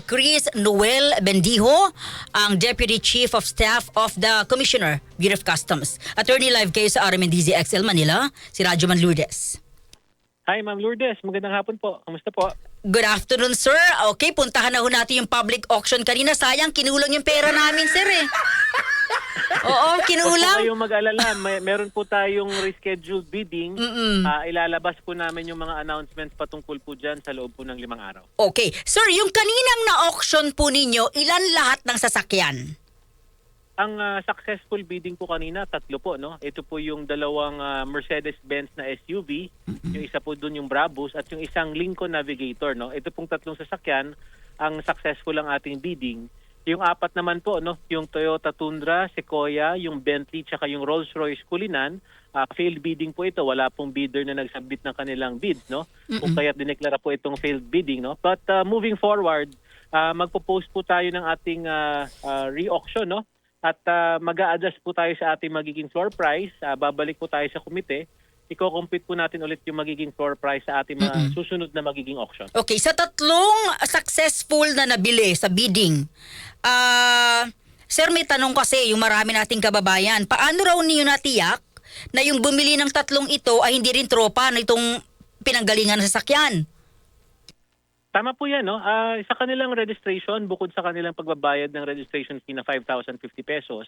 Chris Noel Bendijo, ang Deputy Chief of Staff of the Commissioner, Bureau of Customs. Attorney live kayo sa RMNDZ XL Manila, si Radyoman Lourdes. Hi, Ma'am Lourdes. Magandang hapon po. Kamusta po? Good afternoon, sir. Okay, puntahan na ho natin yung public auction kanina. Sayang, kinulang yung pera namin, sir eh. Oo, Huwag po kinulang. kayong mag-alala. Meron po tayong rescheduled bidding. Ilalabas po namin yung mga announcements patungkol po dyan sa loob po ng 5 araw. Okay. Sir, yung kaninang na-auction po ninyo, ilan lahat ng sasakyan? Ang successful bidding po kanina, 3 po, no? Ito po yung dalawang Mercedes-Benz na SUV, yung isa po dun yung Brabus, at yung isang Lincoln Navigator, no? Ito pong 3 sasakyan, ang successful ang ating bidding. Yung 4 naman po, no? Yung Toyota Tundra, Sequoia, yung Bentley, tsaka yung Rolls-Royce Cullinan, failed bidding po ito. Wala pong bidder na nagsubmit ng kanilang bid, no? Kung kaya dineklara po itong failed bidding, no? But moving forward, magpo-post po tayo ng ating re-auction, no? At mag-a-adjust po tayo sa ating magiging floor price. Babalik po tayo sa komite. Iko-compute po natin ulit yung magiging floor price sa ating mga susunod na magiging auction. Okay, sa 3 successful na nabili sa bidding, sir, may tanong kasi yung marami nating kababayan. Paano raw niyo natiyak na yung bumili ng 3 ito ay hindi rin tropa na itong pinanggalingan ng sasakyan? Tama po yan, no? Sa kanilang registration, bukod sa kanilang pagbabayad ng registration fee na 5,050 pesos,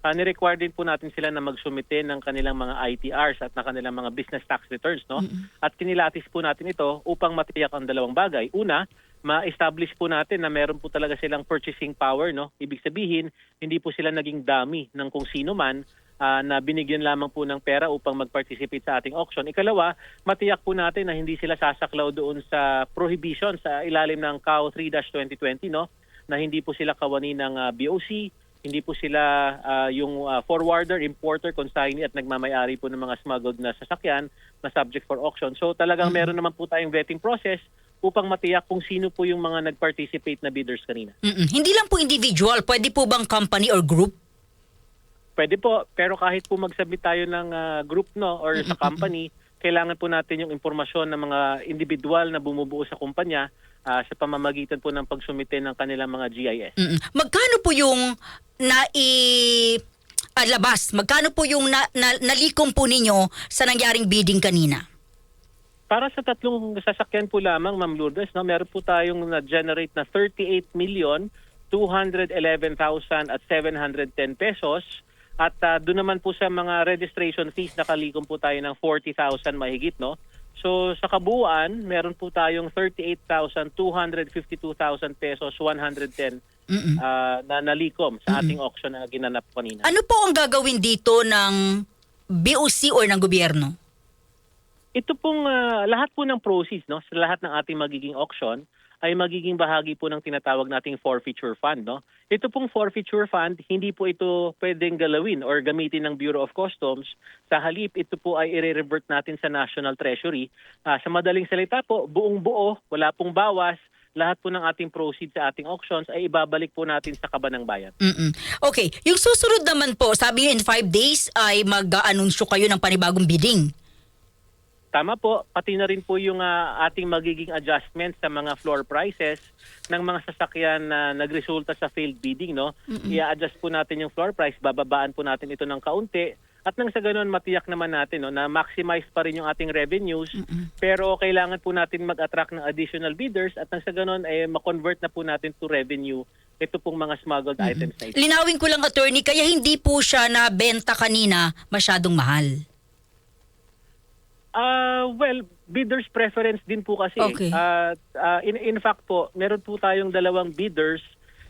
ni-require din po natin sila na magsumite ng kanilang mga ITRs at na kanilang mga business tax returns, no? At kinilatis po natin ito upang matiyak ang 2 bagay. Una, ma-establish po natin na meron po talaga silang purchasing power, no? Ibig sabihin, hindi po sila naging dummy ng kung sino man na binigyan lamang po ng pera upang mag-participate sa ating auction. Ikalawa, matiyak po natin na hindi sila sasaklaw doon sa prohibition sa ilalim ng CAO 3-2020, no? Na hindi po sila kawani ng BOC, hindi po sila yung forwarder, importer, consignee at nagmamayari po ng mga smuggled na sasakyan na subject for auction. So talagang meron naman po tayong vetting process upang matiyak kung sino po yung mga nag-participate na bidders kanina. Hindi lang po individual, pwede po bang company or group? Pwede po, pero kahit po mag-submit tayo ng group, no, or sa company, kailangan po natin yung impormasyon ng mga individual na bumubuo sa kumpanya sa pamamagitan po ng pagsumite ng kanilang mga GIS. Magkano po yung labas? Magkano po yung nalikom po ninyo sa nangyaring bidding kanina? Para sa 3 sasakyan po lamang, Ma'am Lourdes, no, meron po tayong na-generate na 38,211,710 pesos. At doon naman po sa mga registration fees, nakalikom po tayo ng 40,000 mahigit, no? So sa kabuuan, meron po tayong 38,252,000 pesos 110 na nalikom sa ating auction na ginanap kanina. Ano po ang gagawin dito ng BOC or ng gobyerno? Ito pong lahat po ng proceeds, no, sa lahat ng ating magiging auction ay magiging bahagi po ng tinatawag nating forfeiture fund, no? Ito pong forfeiture fund, hindi po ito pwedeng galawin or gamitin ng Bureau of Customs. Sa halip, ito po ay i-revert natin sa National Treasury. Sa madaling salita po, buong buo, wala pong bawas, lahat po ng ating proceeds sa ating auctions ay ibabalik po natin sa kaban ng bayan. Okay, yung susunod naman po, sabi niyo in 5 days ay mag-aanunsyo kayo ng panibagong bidding. Tama po, pati na rin po yung ating magiging adjustment sa mga floor prices ng mga sasakyan na nagresulta sa failed bidding, no? I-adjust po natin yung floor price, bababaan po natin ito ng kaunti at nang sa ganoon matiyak naman natin, no, na maximize pa rin yung ating revenues pero kailangan po natin mag-attract ng additional bidders at nang sa ganoon ay ma-convert na po natin to revenue ito pong mga smuggled items na ito. Linawin ko lang, attorney, kaya hindi po siya nabenta kanina masyadong mahal. Well, bidders preference din po kasi. Okay. In fact po, meron po tayong 2 bidders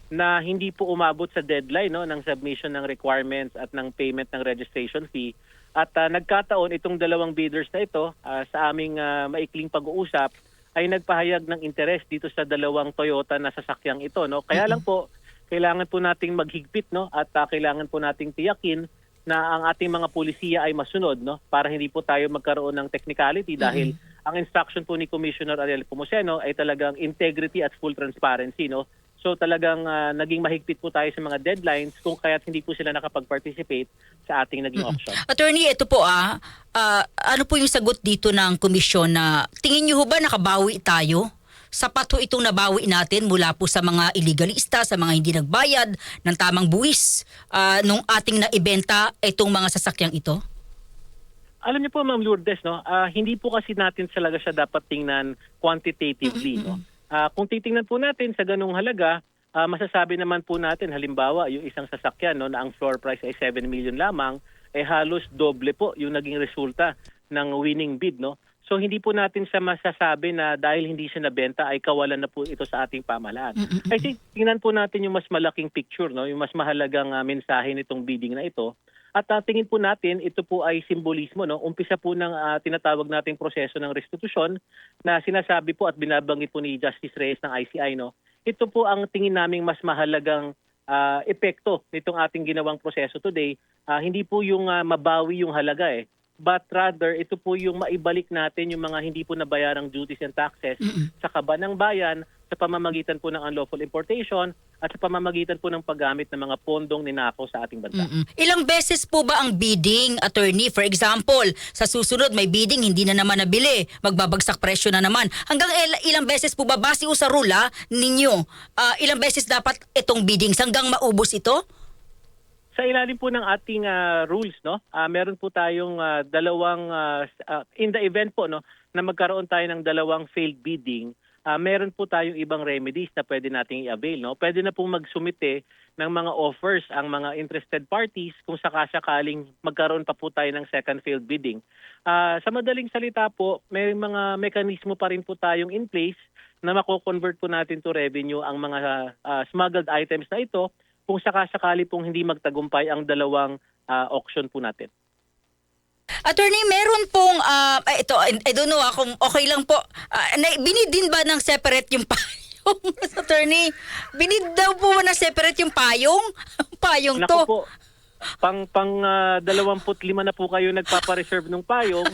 na hindi po umabot sa deadline, no, ng submission ng requirements at ng payment ng registration fee. At nagkataon itong 2 bidders na ito sa aming maikling pag-uusap ay nagpahayag ng interest dito sa 2 Toyota na sasakyang ito, no. Kaya lang po kailangan po nating maghigpit, no, at kailangan po nating tiyakin na ang ating mga pulisiya ay masunod, no, para hindi po tayo magkaroon ng technicality dahil ang instruction po ni Commissioner Ariel Pomoceno ay talagang integrity at full transparency, no. So talagang naging mahigpit po tayo sa mga deadlines kung kaya't hindi po sila nakapag-participate sa ating naging auction. Attorney, ito po ano po yung sagot dito ng komisyon na tingin niyo ho ba nakabawi tayo sapat ho itong nabawi natin mula po sa mga illegalista, sa mga hindi nagbayad ng tamang buwis nung ating naibenta itong mga sasakyang ito? Alam niyo po, Ma'am Lourdes, no, hindi po kasi natin talaga siya dapat tingnan quantitatively. No? Kung titingnan po natin sa ganung halaga, masasabi naman po natin, halimbawa, yung isang sasakyan no, na ang floor price ay 7 million lamang, halos doble po yung naging resulta ng winning bid. No? So hindi po natin siya masasabi na dahil hindi siya nabenta ay kawalan na po ito sa ating pamahalaan. I think tingnan po natin yung mas malaking picture, no? Yung mas mahalagang mensahe nitong bidding na ito. At tingin po natin, ito po ay simbolismo. No? Umpisa po ng tinatawag nating proseso ng restitusyon na sinasabi po at binabanggit po ni Justice Reyes ng ICI. No? Ito po ang tingin naming mas mahalagang epekto nitong ating ginawang proseso today. Hindi po yung mabawi yung halaga but rather ito po yung maibalik natin yung mga hindi po nabayarang duties and taxes sa kaban ng bayan sa pamamagitan po ng unlawful importation at sa pamamagitan po ng paggamit ng mga pondong ninakaw sa ating bansa. Ilang beses po ba ang bidding, attorney? For example, sa susunod may bidding, hindi na naman nabili, magbabagsak presyo na naman. Hanggang ilang beses po ba, base o sa rula ninyo, ilang beses dapat itong bidding hanggang maubos ito? Sa ilalim po ng ating rules, no, meron po tayong dalawang, in the event po no, na magkaroon tayo ng dalawang failed bidding, meron po tayong ibang remedies na pwede nating i-avail. No? Pwede na pong magsumite ng mga offers ang mga interested parties kung sakasakaling magkaroon pa po tayo ng second failed bidding. Sa madaling salita po, may mga mekanismo pa rin po tayong in place na mako-convert po natin to revenue ang mga smuggled items na ito kung sakasakali pong hindi magtagumpay ang dalawang auction po natin. Attorney, meron pong, ito, I don't know kung okay lang po, binid din ba ng separate yung payong, attorney? Binid daw po na separate yung payong? Payong Naku to. po, pang 25 na po kayo nagpapareserve ng payong,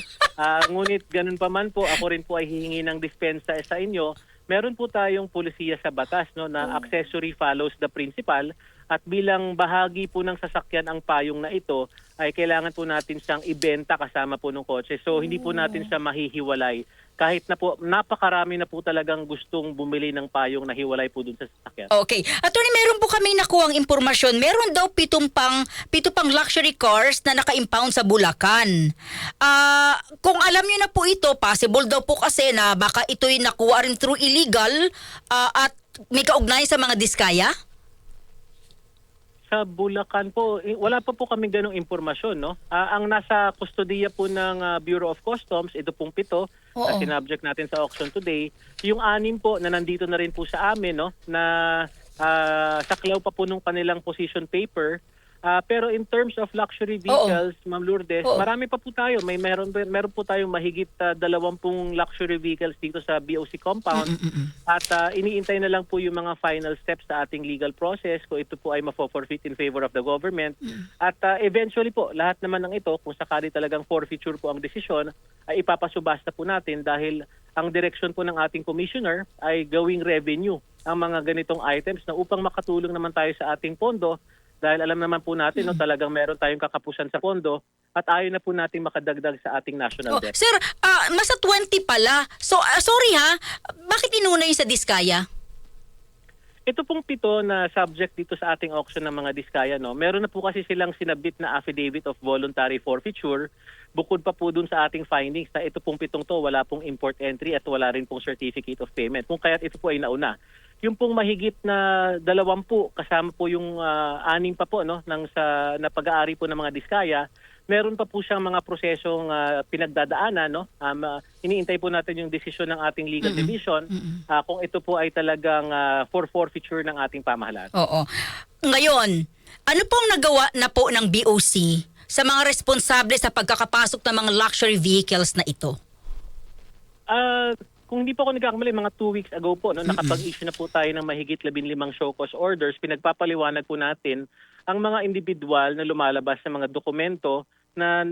ngunit ganun pa man po, ako rin po ay hihingi ng dispensa sa inyo. Meron po tayong pulisiya sa batas no, na accessory follows the principal. At bilang bahagi po ng sasakyan ang payong na ito, ay kailangan po natin siyang ibenta kasama po ng kotse. So hindi po natin siya mahihiwalay. Kahit na po, napakarami na po talagang gustong bumili ng payong na hiwalay po dun sa sasakyan. Okay. Attorney, meron po kami nakuhang impormasyon. Meron daw pito pang luxury cars na naka-impound sa Bulacan. Kung alam niyo na po ito, possible daw po kasi na baka ito'y nakuha rin through illegal at may kaugnayan sa mga diskaya? Sa Bulacan po, wala pa po kami ganong impormasyon. No? Ang nasa kustodiya po ng Bureau of Customs, ito pong 7 na sinubject natin sa auction today. Yung 6 po na nandito na rin po sa amin, no? Na saklaw pa po nung kanilang position paper. Pero in terms of luxury vehicles, Ma'am Lourdes, marami pa po tayo. Meron po tayong mahigit 20 luxury vehicles dito sa BOC compound. At iniintay na lang po yung mga final steps sa ating legal process kung ito po ay ma-forfeit in favor of the government. At eventually po, lahat naman ng ito, kung sakali talagang forfeiture po ang desisyon, ay ipapasubasta po natin dahil ang direksyon po ng ating commissioner ay gawing revenue ang mga ganitong items na upang makatulong naman tayo sa ating pondo. Dahil alam naman po natin, no, talagang meron tayong kakapusan sa pondo at ayaw na po natin makadagdag sa ating national debt. Sir, masa 20 pala. So, sorry ha, bakit inuna yung sa diskaya? Ito pong 7 na subject dito sa ating auction ng mga diskaya, no, meron na po kasi silang sinabit na affidavit of voluntary forfeiture. Bukod pa po dun sa ating findings na ito pong 7 to, wala pong import entry at wala rin pong certificate of payment. Kung kaya't ito po ay nauna. Yung pong mahigit na 20 kasama po yung 6 pa po no na pag-aari po ng mga diskaya, meron pa po siyang mga prosesong pinagdadaanan no. Iniintay po natin yung desisyon ng ating legal division kung ito po ay talagang for forfeiture ng ating pamahalaan. Oo. Ngayon, ano pong nagawa na po ng BOC sa mga responsable sa pagkakapasok ng mga luxury vehicles na ito? Kung hindi po ako nagkakamali, mga 2 weeks ago po, no, nakapag-issue na po tayo ng mahigit 15 show cause orders. Pinagpapaliwanag po natin ang mga individual na lumalabas sa mga dokumento na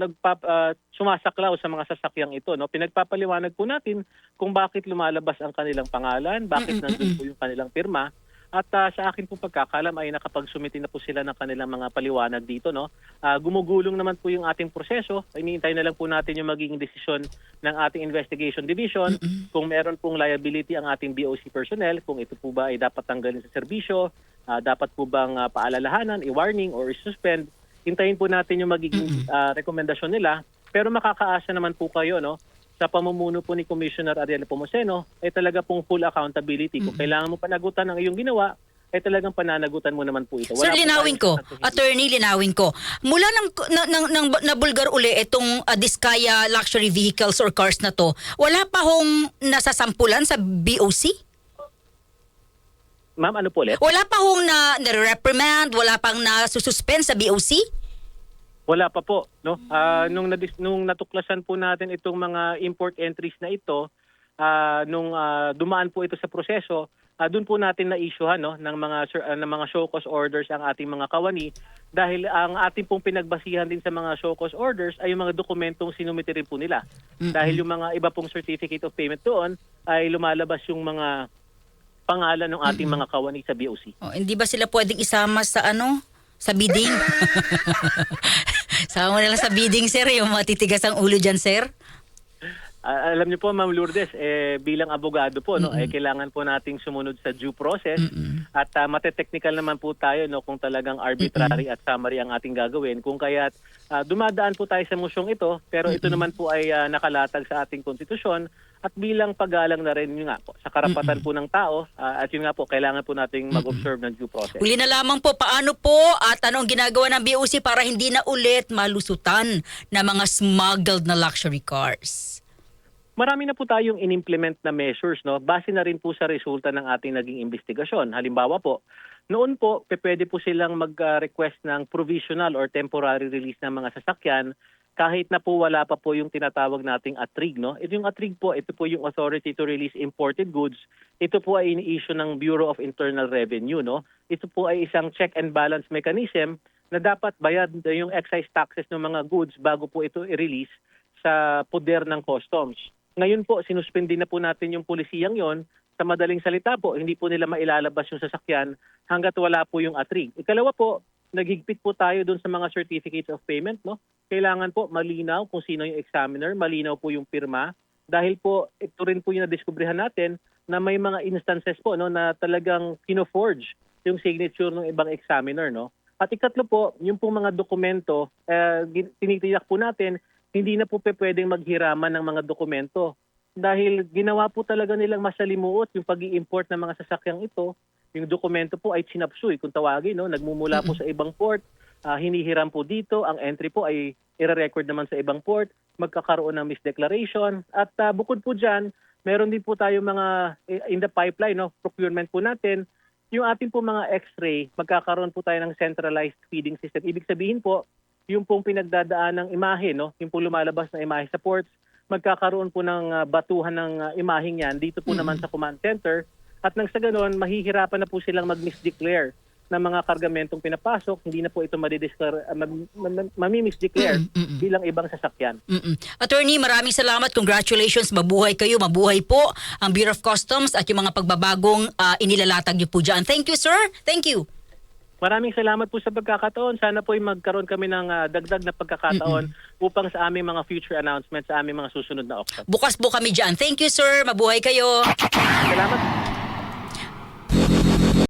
sumasaklaw sa mga sasakyang ito. No? Pinagpapaliwanag po natin kung bakit lumalabas ang kanilang pangalan, bakit nandun po yung kanilang pirma. At sa akin po pagkakalam ay nakapagsumiti na po sila ng kanilang mga paliwanag dito. No? Gumugulong naman po yung ating proseso. Iniintay na lang po natin yung magiging desisyon ng ating investigation division. Kung meron pong liability ang ating BOC personnel, kung ito po ba ay dapat tanggalin sa serbisyo, dapat po bang paalalahanan, i-warning or i-suspend. Hintayin po natin yung magiging rekomendasyon nila. Pero makakaasa naman po kayo, no? Sa pamumuno po ni Commissioner Ariel Pomoceno, ay talaga pong full accountability. Kung kailangan mo panagutan ang iyong ginawa, ay talagang pananagutan mo naman po ito. Sir, linawin ko. Attorney, linawin ko. Mula nang nabulgar uli itong Diskaya luxury vehicles or cars na to, wala pa hong nasasampulan sa BOC? Ma'am, ano po ulit? Wala pa hong na-reprimand? Wala pang nasususpend sa BOC? Wala pa po, no? Nung natuklasan po natin itong mga import entries na ito, nung dumaan po ito sa proseso, doon po natin na-issuehan, no, ng mga show cause orders ang ating mga kawani, dahil ang ating pong pinagbasihan din sa mga show cause orders ay yung mga dokumentong sinumite rin po nila. Dahil yung mga iba pong certificate of payment doon ay lumalabas yung mga pangalan ng ating mga kawani sa BOC. Oh, hindi ba sila pwedeng isama sa sa bidding? Sama mo nila sa bidding, sir, yung matitigas ang ulo dyan, sir? Alam niyo po, Ma'am Lourdes, bilang abogado po, no, kailangan po nating sumunod sa due process at mate-technical naman po tayo, no, kung talagang arbitrary at summary ang ating gagawin. Kung kaya't dumadaan po tayo sa mosyong ito, pero ito naman po ay nakalatag sa ating konstitusyon at bilang paggalang na rin yun nga po sa karapatan po ng tao at yun nga po, kailangan po nating mag-observe ng due process. Uli na lamang po, paano po at anong ginagawa ng BOC para hindi na ulit malusutan na mga smuggled na luxury cars? Marami na po tayong in-implement na measures, no? Base na rin po sa resulta ng ating naging investigasyon. Halimbawa po, noon po, pwede po silang mag-request ng provisional or temporary release ng mga sasakyan kahit na po wala pa po yung tinatawag nating ATRIG, no? Ito yung ATRIG po, ito po yung Authority to Release Imported Goods. Ito po ay ini-issue ng Bureau of Internal Revenue, no? Ito po ay isang check and balance mechanism na dapat bayad yung excise taxes ng mga goods bago po ito i-release sa poder ng customs. Ngayon po, sinuspindi na po natin yung polisiyang yon. Sa madaling salita po, hindi po nila mailalabas yung sasakyan hanggat wala po yung ATRIG. Ikalawa po, naghigpit po tayo doon sa mga certificates of payment, no? Kailangan po malinaw kung sino yung examiner, malinaw po yung pirma. Dahil po, ito rin po yung nadiskubrihan natin na may mga instances po, no, na talagang kino-forge yung signature ng ibang examiner, no? At ikatlo po, yung pong mga dokumento, tinitiyak po natin, hindi na po pwedeng maghiraman ng mga dokumento. Dahil ginawa po talaga nilang masalimuot yung pag-i-import ng mga sasakyang ito. Yung dokumento po ay chinapsuy, kung tawagin, no? Nagmumula po sa ibang port, hinihiram po dito, ang entry po ay i-record naman sa ibang port, magkakaroon ng misdeclaration. At bukod po dyan, meron din po tayo mga in the pipeline, no? Procurement po natin. Yung ating po mga x-ray, magkakaroon po tayo ng centralized feeding system. Ibig sabihin po, yung pong pinagdadaan ng imahe, no? Yung pong lumalabas na imahe sa ports, magkakaroon po ng batuhan ng imaheng yan dito po naman sa command center. At nang sa ganon, mahihirapan na po silang mag-misdeclare ng mga kargamentong pinapasok. Hindi na po ito mami-misdeclare bilang ibang sasakyan. Attorney, maraming salamat. Congratulations. Mabuhay kayo. Mabuhay po ang Bureau of Customs at yung mga pagbabagong inilalatag niyo po dyan. Thank you, sir. Thank you. Maraming salamat po sa pagkakataon. Sana po ay magkaroon kami ng dagdag na pagkakataon upang sa aming mga future announcements, sa aming mga susunod na auction. Bukas po kami dyan. Thank you, sir. Mabuhay kayo. Salamat.